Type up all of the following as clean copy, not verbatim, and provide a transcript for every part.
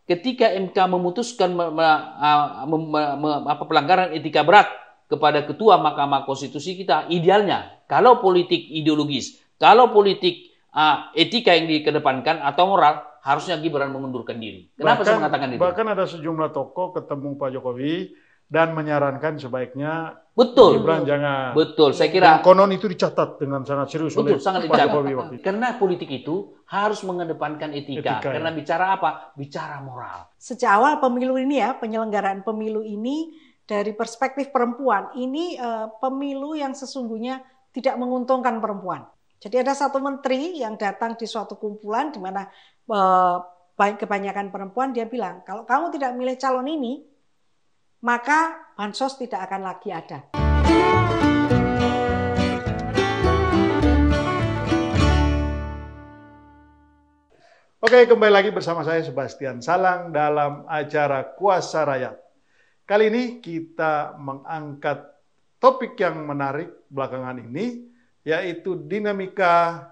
ketika MK memutuskan pelanggaran etika berat kepada ketua Mahkamah Konstitusi kita, idealnya kalau politik ideologis, kalau politik etika yang dikedepankan atau moral, harusnya Gibran mengundurkan diri. Kenapa saya mengatakan itu? Bahkan ada sejumlah tokoh ketemu Pak Jokowi dan menyarankan sebaiknya Gibran jangan. Betul, saya kira. Dan konon itu dicatat dengan sangat serius oleh Pak Jokowi waktu itu. Karena politik itu harus mengedepankan etika. Karena bicara apa? Bicara moral. Sejak awal pemilu ini ya, penyelenggaraan pemilu ini dari perspektif perempuan, ini pemilu yang sesungguhnya tidak menguntungkan perempuan. Jadi ada satu menteri yang datang di suatu kumpulan di mana kebanyakan perempuan, dia bilang, kalau kamu tidak milih calon ini, maka bansos tidak akan lagi ada. Oke, kembali lagi bersama saya Sebastian Salang dalam acara Kuasa Rakyat. Kali ini kita mengangkat topik yang menarik belakangan ini, yaitu dinamika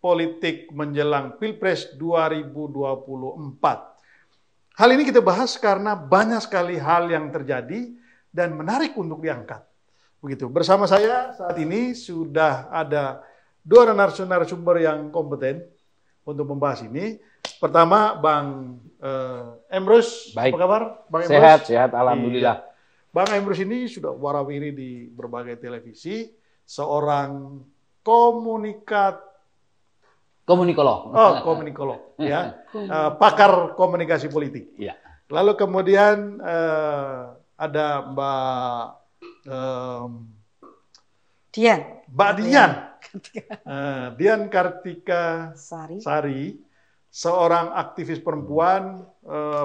politik menjelang Pilpres 2024. Hal ini kita bahas karena banyak sekali hal yang terjadi dan menarik untuk diangkat. Begitu. Bersama saya saat ini sudah ada dua narasumber yang kompeten untuk membahas ini. Pertama, Bang Emrus. Baik. Apa kabar, Bang Sehat, Emrus? alhamdulillah. Iya. Bang Emrus ini sudah warawiri di berbagai televisi, seorang komunikolog. Komunikolog, ya, pakar komunikasi politik. Ya. Lalu kemudian ada Mbak Dian Kartika Sari, seorang aktivis perempuan,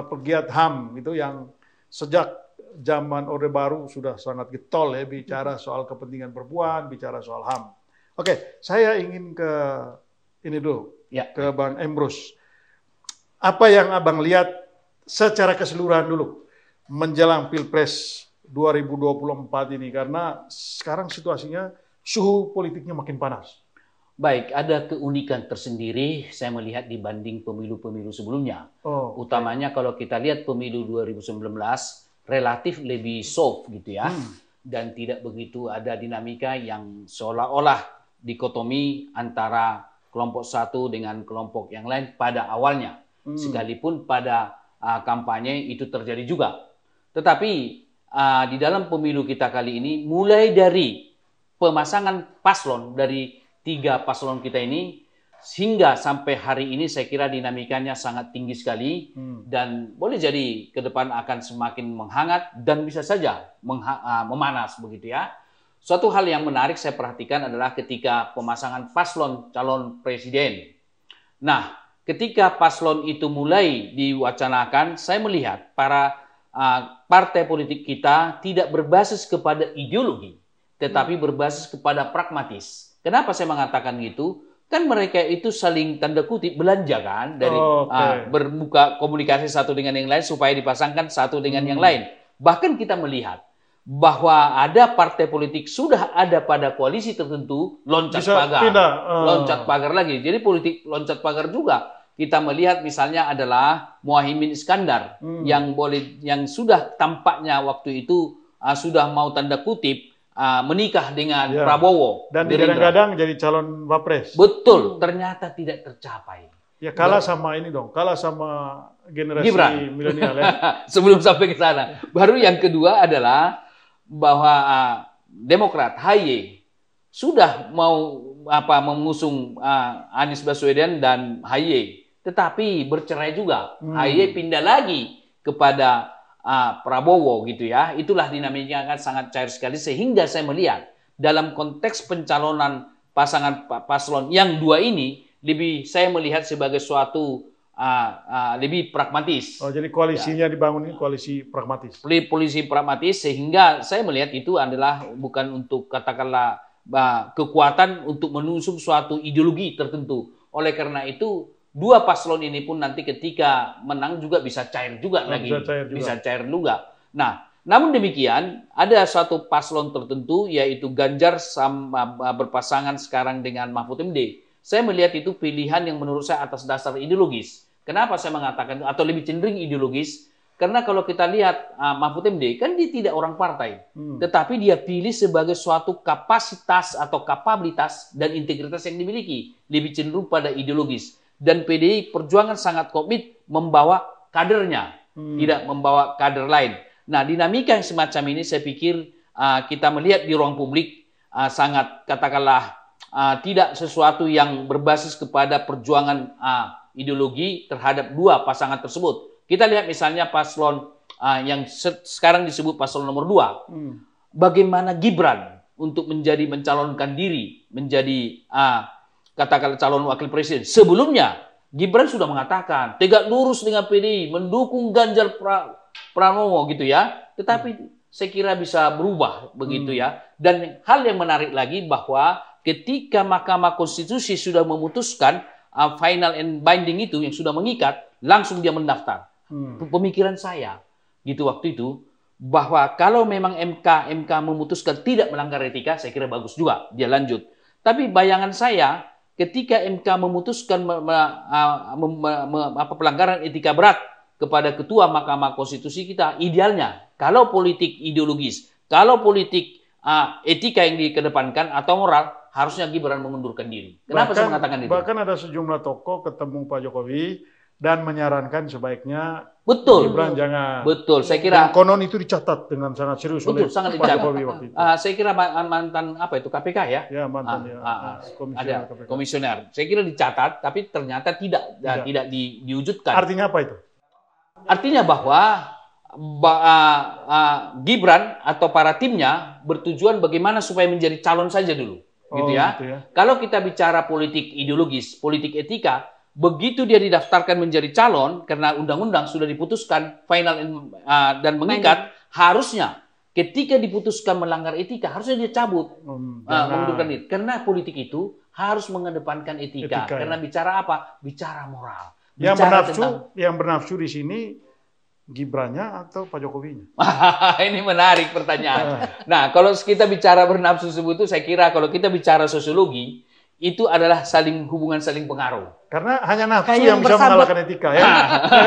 pegiat HAM itu yang sejak zaman Orde Baru sudah sangat getol ya bicara soal kepentingan perempuan, bicara soal HAM. Oke, saya ingin ke ini dulu, ke Bang Emrus. Apa yang Abang lihat secara keseluruhan dulu menjelang Pilpres 2024 ini? Karena sekarang situasinya, suhu politiknya makin panas. Baik, ada keunikan tersendiri saya melihat dibanding pemilu-pemilu sebelumnya. Utamanya kalau kita lihat pemilu 2019, relatif lebih soft gitu ya. Dan tidak begitu ada dinamika yang seolah-olah dikotomi antara kelompok satu dengan kelompok yang lain pada awalnya. Sekalipun pada kampanye itu terjadi juga. Tetapi di dalam pemilu kita kali ini, mulai dari pemasangan paslon, dari 3 paslon kita ini, hingga sampai hari ini saya kira dinamikanya sangat tinggi sekali. Dan boleh jadi ke depan akan semakin menghangat dan bisa saja memanas begitu ya. Suatu hal yang menarik saya perhatikan adalah ketika pemasangan paslon calon presiden. Nah, ketika paslon itu mulai diwacanakan, saya melihat para partai politik kita tidak berbasis kepada ideologi, tetapi berbasis kepada pragmatis. Kenapa saya mengatakan gitu? Kan mereka itu saling tanda kutip belanja kan, dari berbuka komunikasi satu dengan yang lain supaya dipasangkan satu dengan yang lain. Bahkan kita melihat bahwa ada partai politik sudah ada pada koalisi tertentu loncat pagar lagi. Jadi politik loncat pagar juga. Kita melihat misalnya adalah Muhaimin Iskandar yang sudah tampaknya waktu itu sudah mau tanda kutip menikah dengan Prabowo dan digadang-gadang jadi calon wapres. Betul, ternyata tidak tercapai. Ya kalah sama ini dong, kalah sama generasi milenial ya. Sebelum sampai ke sana, baru yang kedua adalah bahwa Demokrat HY sudah mau mengusung Anies Baswedan dan HY, tetapi bercerai juga. HY pindah lagi kepada Prabowo gitu ya. Itulah dinamikanya akan sangat cair sekali, sehingga saya melihat dalam konteks pencalonan pasangan paslon yang 2 ini saya melihat sebagai suatu lebih pragmatis. Jadi koalisinya dibangun ini koalisi pragmatis. Koalisi pragmatis, sehingga saya melihat itu adalah bukan untuk katakanlah kekuatan untuk menusuk suatu ideologi tertentu. Oleh karena itu 2 paslon ini pun nanti ketika menang juga bisa cair juga lagi. Bisa cair juga. Nah, namun demikian ada satu paslon tertentu yaitu Ganjar berpasangan sekarang dengan Mahfud MD. Saya melihat itu pilihan yang menurut saya atas dasar ideologis. Kenapa saya mengatakan atau lebih cenderung ideologis? Karena kalau kita lihat Mahfud MD kan dia tidak orang partai, tetapi dia pilih sebagai suatu kapasitas atau kapabilitas dan integritas yang dimiliki, lebih cenderung pada ideologis. Dan PDI Perjuangan sangat komit membawa kadernya, tidak membawa kader lain. Nah, dinamika yang semacam ini saya pikir kita melihat di ruang publik sangat katakanlah tidak sesuatu yang berbasis kepada perjuangan ideologi terhadap dua pasangan tersebut. Kita lihat misalnya paslon yang sekarang disebut paslon nomor 2. Bagaimana Gibran untuk mencalonkan diri menjadi katakanlah calon wakil presiden. Sebelumnya Gibran sudah mengatakan tegak lurus dengan PDI, mendukung Ganjar Pranowo gitu ya. Tetapi saya kira bisa berubah begitu ya. Dan hal yang menarik lagi bahwa ketika Mahkamah Konstitusi sudah memutuskan final and binding itu yang sudah mengikat, langsung dia mendaftar. Pemikiran saya gitu waktu itu bahwa kalau memang MK memutuskan tidak melanggar etika, saya kira bagus juga dia lanjut. Tapi bayangan saya ketika MK memutuskan pelanggaran etika berat kepada ketua Mahkamah Konstitusi kita, idealnya kalau politik ideologis, kalau politik etika yang dikedepankan atau moral, harusnya Gibran mengundurkan diri. Kenapa saya mengatakan itu? Bahkan ada sejumlah tokoh ketemu Pak Jokowi dan menyarankan sebaiknya Gibran jangan. Betul, saya kira. Dan konon itu dicatat dengan sangat serius oleh sangat Pak Jokowi waktu itu. Saya kira mantan KPK ya? Ya mantan ada komisioner. Saya kira dicatat, tapi ternyata tidak diwujudkan. Artinya apa itu? Artinya bahwa Gibran atau para timnya bertujuan bagaimana supaya menjadi calon saja dulu, gitu ya. Kalau kita bicara politik ideologis, politik etika, begitu dia didaftarkan menjadi calon karena undang-undang sudah diputuskan final dan mengikat, harusnya ketika diputuskan melanggar etika harusnya dia cabut, mengundurkan diri. Karena politik itu harus mengedepankan etika. Karena bicara apa? Bicara moral. Yang bernafsu di sini Gibrannya atau Pak Jokowinya? Ini menarik pertanyaan. Nah, kalau kita bicara bernafsu itu, saya kira kalau kita bicara sosiologi, itu adalah hubungan saling pengaruh. Karena hanya nafsu yang bisa mengalahkan etika ya.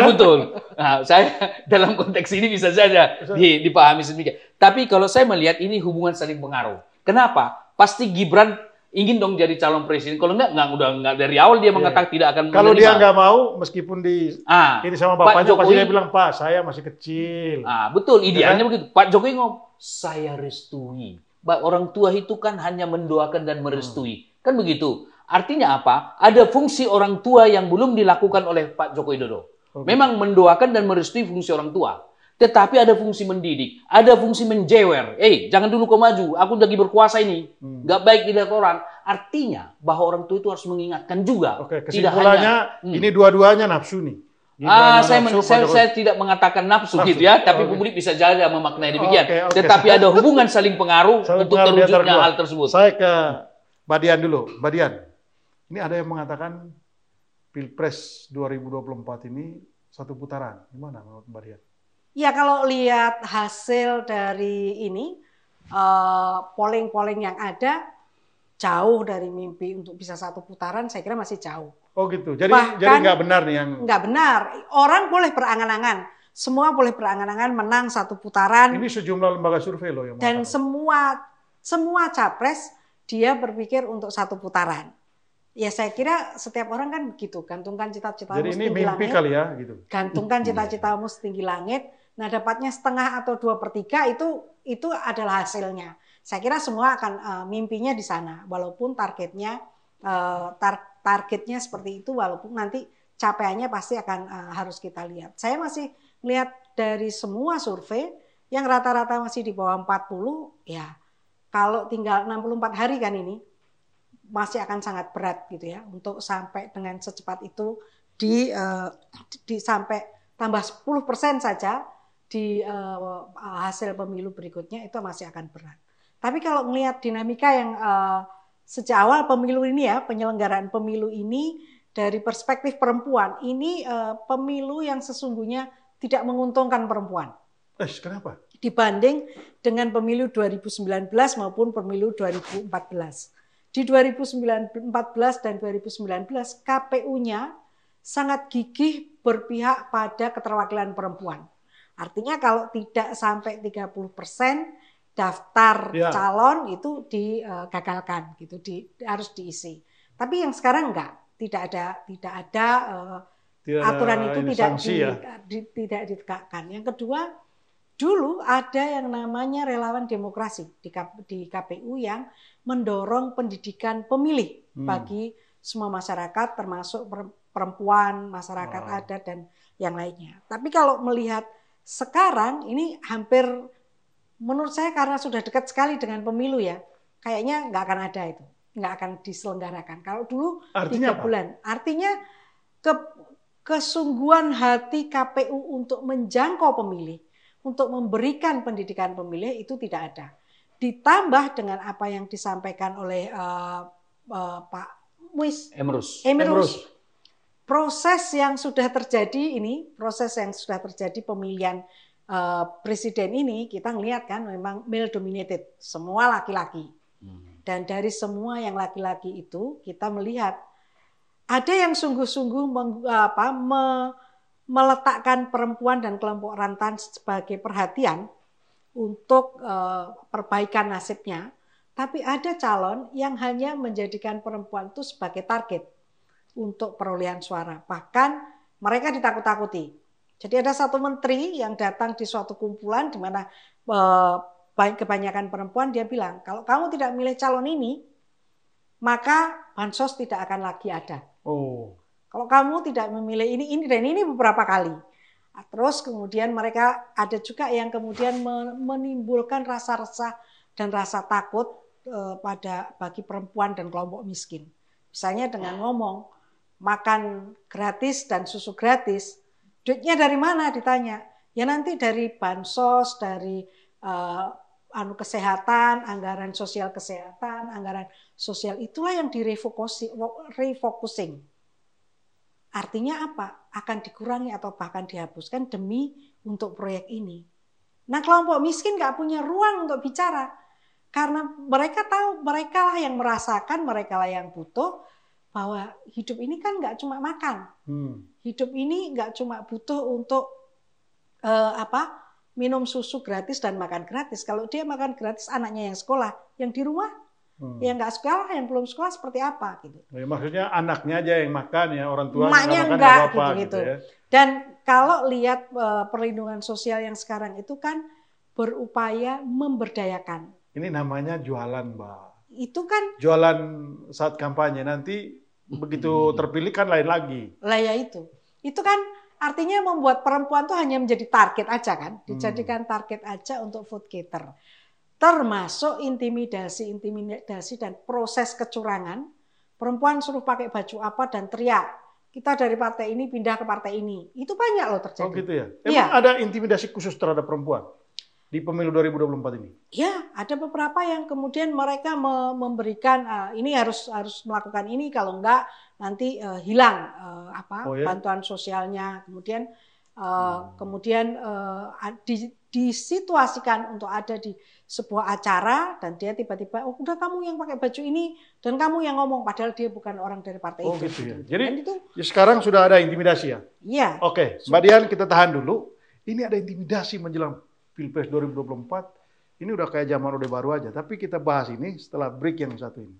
Betul. Nah, saya dalam konteks ini bisa saja dipahami sedemikian. Tapi kalau saya melihat ini hubungan saling pengaruh. Kenapa? Pasti Gibran ingin dong jadi calon presiden. Kalau enggak dari awal dia mengatakan tidak akan menerima. Kalau dia nggak mau, meskipun ini sama bapaknya, pasti dia bilang, Pak, saya masih kecil. Betul, idealnya begitu. Pak Jokowi ngomong, saya restui. Orang tua itu kan hanya mendoakan dan merestui. Kan begitu. Artinya apa? Ada fungsi orang tua yang belum dilakukan oleh Pak Joko Widodo. Memang mendoakan dan merestui fungsi orang tua. Tetapi ada fungsi mendidik, ada fungsi menjewer. Jangan dulu kau maju, aku lagi berkuasa ini. Nggak baik dilihat orang. Artinya bahwa orang tua itu harus mengingatkan juga. Kesimpulannya ini dua-duanya nafsu nih. Saya tidak mengatakan nafsu gitu ya, tapi publik bisa saja memaknai demikian. Tetapi ada hubungan saling pengaruh untuk terwujudnya hal tersebut. Saya ke Mbak Dian dulu. Mbak Dian, ini ada yang mengatakan Pilpres 2024 ini satu putaran. Gimana menurut Mbak Dian? Ya, kalau lihat hasil dari ini, polling-polling yang ada, jauh dari mimpi untuk bisa satu putaran, saya kira masih jauh. Oh gitu, jadi nggak benar nih yang... Nggak benar, orang boleh berangan-angan, semua boleh berangan-angan menang satu putaran. Ini sejumlah lembaga survei loh yang dan semua capres, dia berpikir untuk satu putaran. Ya saya kira setiap orang kan begitu, gantungkan cita-citamu setinggi langit. Jadi ini mimpi kali ya gitu. Gantungkan cita-citamu setinggi langit. Nah, dapatnya setengah atau 2/3 itu adalah hasilnya. Saya kira semua akan mimpinya di sana, walaupun targetnya seperti itu, walaupun nanti capaiannya pasti akan harus kita lihat. Saya masih lihat dari semua survei yang rata-rata masih di bawah 40, ya kalau tinggal 64 hari kan ini masih akan sangat berat gitu ya untuk sampai dengan secepat itu di sampai tambah 10% saja di hasil pemilu berikutnya itu masih akan berat. Tapi kalau melihat dinamika yang sejak awal pemilu ini ya, penyelenggaraan pemilu ini dari perspektif perempuan, ini pemilu yang sesungguhnya tidak menguntungkan perempuan. Kenapa? Dibanding dengan pemilu 2019 maupun pemilu 2014. Di 2014 dan 2019 KPU-nya sangat gigih berpihak pada keterwakilan perempuan. Artinya kalau tidak sampai 30% daftar calon itu digagalkan gitu, harus diisi. Tapi yang sekarang enggak, tidak ada aturan itu tidak ditegakkan. Yang kedua, dulu ada yang namanya relawan demokrasi di KPU yang mendorong pendidikan pemilih bagi semua masyarakat, termasuk perempuan, masyarakat adat dan yang lainnya. Tapi kalau melihat sekarang ini hampir, menurut saya karena sudah dekat sekali dengan pemilu ya, kayaknya nggak akan ada itu, nggak akan diselenggarakan. Kalau dulu 3 bulan, artinya kesungguhan hati KPU untuk menjangkau pemilih, untuk memberikan pendidikan pemilih itu tidak ada. Ditambah dengan apa yang disampaikan oleh Pak Emrus. Proses yang sudah terjadi pemilihan presiden ini, kita ngelihat kan memang male dominated, semua laki-laki. Dan dari semua yang laki-laki itu kita melihat ada yang sungguh-sungguh meletakkan perempuan dan kelompok rentan sebagai perhatian untuk perbaikan nasibnya, tapi ada calon yang hanya menjadikan perempuan itu sebagai target untuk perolehan suara. Bahkan mereka ditakut-takuti. Jadi ada satu menteri yang datang di suatu kumpulan di mana kebanyakan perempuan, dia bilang, kalau kamu tidak milih calon ini, maka bansos tidak akan lagi ada. Kalau kamu tidak memilih ini dan ini beberapa kali. Terus kemudian mereka ada juga yang kemudian menimbulkan rasa resah dan rasa takut bagi perempuan dan kelompok miskin. Misalnya dengan ngomong makan gratis dan susu gratis, duitnya dari mana ditanya? Ya nanti dari bansos, dari kesehatan, anggaran sosial kesehatan, anggaran sosial, itulah yang refocusing. Artinya apa? Akan dikurangi atau bahkan dihapuskan demi untuk proyek ini. Nah, kelompok miskin nggak punya ruang untuk bicara. Karena mereka tahu, mereka lah yang merasakan, mereka lah yang butuh, bahwa hidup ini kan nggak cuma makan. Hidup ini nggak cuma butuh untuk minum susu gratis dan makan gratis. Kalau dia makan gratis, anaknya yang sekolah, yang di rumah, yang nggak sekolah, yang belum sekolah seperti apa gitu. Ya, maksudnya anaknya aja yang makan ya, orang tua emaknya makan enggak apa-apa gitu. Ya. Dan kalau lihat perlindungan sosial yang sekarang itu kan berupaya memberdayakan. Ini namanya jualan, Mbak. Itu kan jualan saat kampanye, nanti begitu terpilih kan lain lagi. Lah ya itu kan artinya membuat perempuan tuh hanya menjadi target aja kan, dijadikan target aja untuk vote getter. Termasuk intimidasi dan proses kecurangan. Perempuan suruh pakai baju apa dan teriak, kita dari partai ini pindah ke partai ini. Itu banyak loh terjadi. Oh gitu ya? Emang ada intimidasi khusus terhadap perempuan di pemilu 2024 ini? Ya, ada beberapa yang kemudian mereka memberikan ini harus melakukan ini, kalau enggak nanti hilang bantuan sosialnya. Kemudian disituasikan untuk ada di sebuah acara dan dia tiba-tiba udah kamu yang pakai baju ini dan kamu yang ngomong, padahal dia bukan orang dari partai itu. Gitu ya. Jadi sekarang sudah ada intimidasi ya? Iya. Oke, Mbak Dian, kita tahan dulu. Ini ada intimidasi menjelang Pilpres 2024. Ini udah kayak zaman Orde Baru aja, tapi kita bahas ini setelah break yang satu ini.